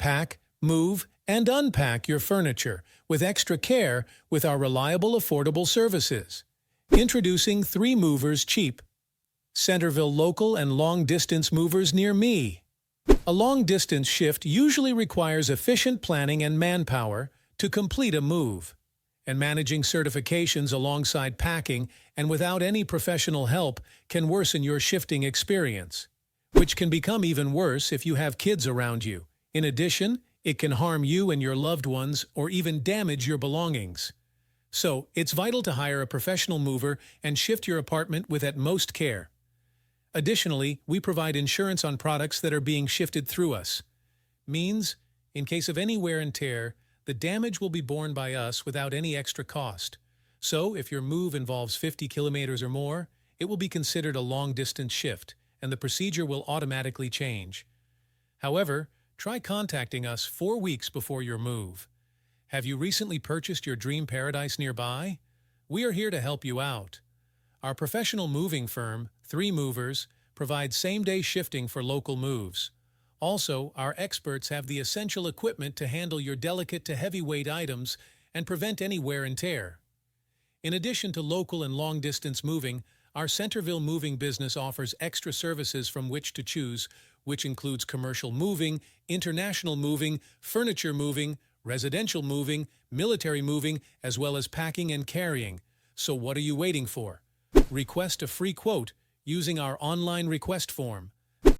pack, move, and unpack your furniture with extra care with our reliable, affordable services. Introducing 3 Movers Cheap. Centreville local and long-distance movers near me. A long-distance shift usually requires efficient planning and manpower to complete a move. And managing certifications alongside packing and without any professional help can worsen your shifting experience, which can become even worse if you have kids around you. In addition, it can harm you and your loved ones or even damage your belongings. So, it's vital to hire a professional mover and shift your apartment with utmost care. Additionally, we provide insurance on products that are being shifted through us. Means, in case of any wear and tear, the damage will be borne by us without any extra cost. So, if your move involves 50 kilometers or more, it will be considered a long-distance shift, and the procedure will automatically change. However, try contacting us 4 weeks before your move. Have you recently purchased your dream paradise nearby? We are here to help you out. Our professional moving firm, 3 Movers, provides same-day shifting for local moves. Also, our experts have the essential equipment to handle your delicate to heavyweight items and prevent any wear and tear. In addition to local and long-distance moving, our Centreville moving business offers extra services from which to choose, which includes commercial moving, international moving, furniture moving, residential moving, military moving, as well as packing and carrying. So what are you waiting for? Request a free quote using our online request form.